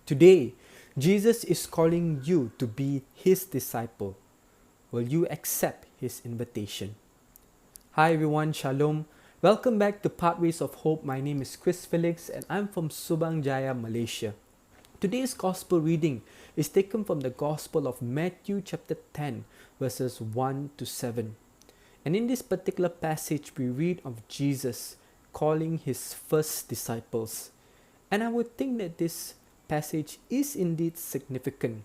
Today, Jesus is calling you to be his disciple. Will you accept his invitation? Hi everyone, Shalom. Welcome back to Pathways of Hope. My name is Chris Felix and I'm from Subang Jaya, Malaysia. Today's Gospel reading is taken from the Gospel of Matthew chapter 10 verses 1 to 7. And in this particular passage we read of Jesus calling his first disciples. And I would think that this passage is indeed significant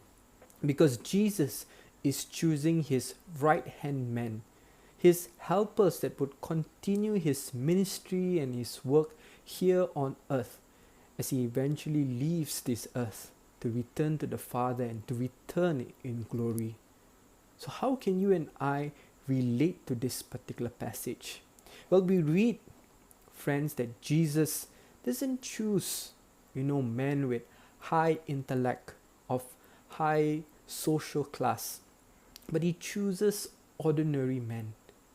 because Jesus is choosing his right-hand man, his helpers that would continue his ministry and his work here on earth as he eventually leaves this earth to return to the Father and to return in glory. So how can you and I relate to this particular passage? Well, we read, friends, that Jesus doesn't choose, men with high intellect, of high social class, but he chooses ordinary men,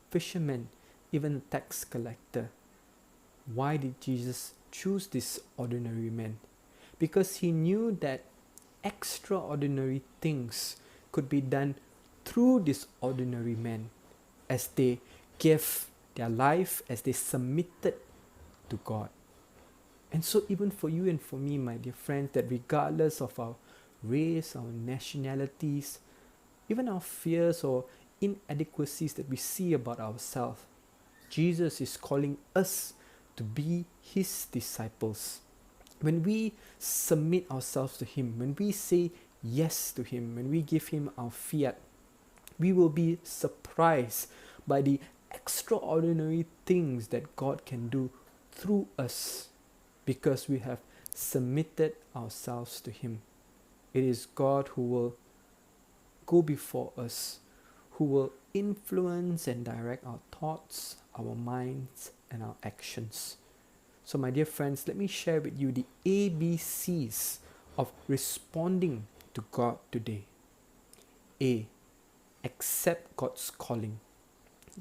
fishermen, even a tax collector. Why did Jesus choose these ordinary men? Because he knew that extraordinary things could be done through these ordinary men as they gave their life, as they submitted to God. And so even for you and for me, my dear friends, that regardless of our race, our nationalities, even our fears or inadequacies that we see about ourselves, Jesus is calling us to be his disciples. When we submit ourselves to him, when we say yes to him, when we give him our fiat, we will be surprised by the extraordinary things that God can do through us because we have submitted ourselves to him. It is God who will go before us, who will influence and direct our thoughts, our minds, and our actions. So my dear friends, let me share with you the ABCs of responding to God today. A. Accept God's calling.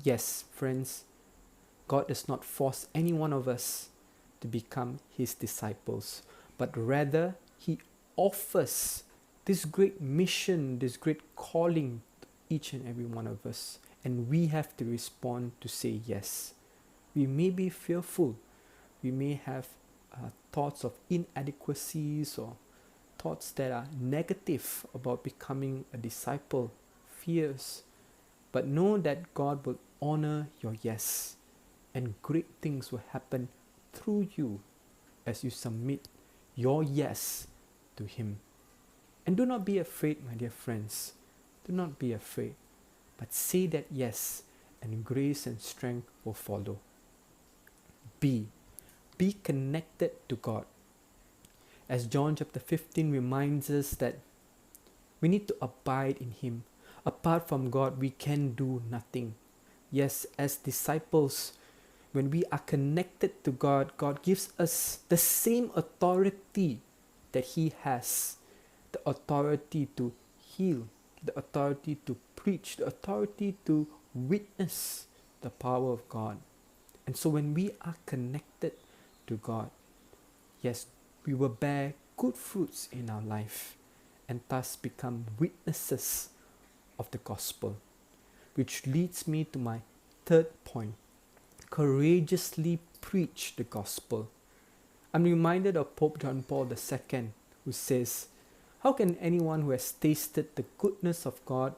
Yes, friends, God does not force any one of us to become his disciples, but rather he offers this great mission, this great calling to each and every one of us, and we have to respond to say yes. We may be fearful, we may have thoughts of inadequacies or thoughts that are negative about becoming a disciple, fears, but know that God will honor your yes, and great things will happen through you as you submit your yes to him. And do not be afraid, my dear friends. Do not be afraid, but say that yes, and grace and strength will follow. B. Be connected to God. As John chapter 15 reminds us that we need to abide in him. Apart from God, we can do nothing. Yes, as disciples, when we are connected to God, God gives us the same authority that he has. The authority to heal, the authority to preach, the authority to witness the power of God. And so when we are connected to God, yes, we will bear good fruits in our life and thus become witnesses of the gospel. Which leads me to my third point. Courageously preach the gospel. I'm reminded of Pope John Paul II, who says, "How can anyone who has tasted the goodness of God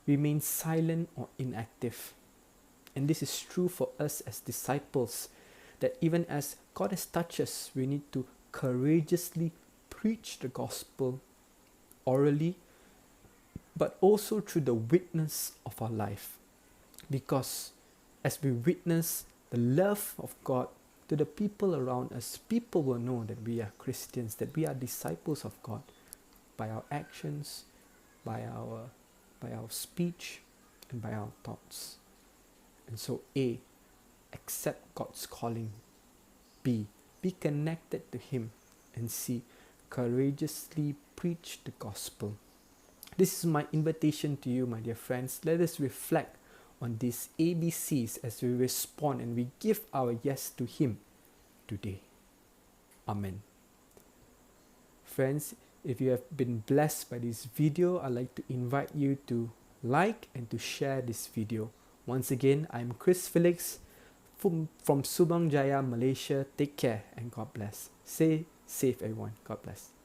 remain silent or inactive?" And this is true for us as disciples, that even as God has touched us, we need to courageously preach the gospel orally, but also through the witness of our life. Because as we witness the love of God to the people around us, people will know that we are Christians, that we are disciples of God by our actions, by our speech, and by our thoughts. And so A, accept God's calling. B, be connected to him. And C, courageously preach the gospel. This is my invitation to you, my dear friends. Let us reflect on these ABCs as we respond and we give our yes to him today. Amen. Friends, If you have been blessed by this video, I'd like to invite you to like and to share this video. Once again, I'm Chris Felix from Subang Jaya, Malaysia. Take care and God bless. Stay safe, everyone. God bless.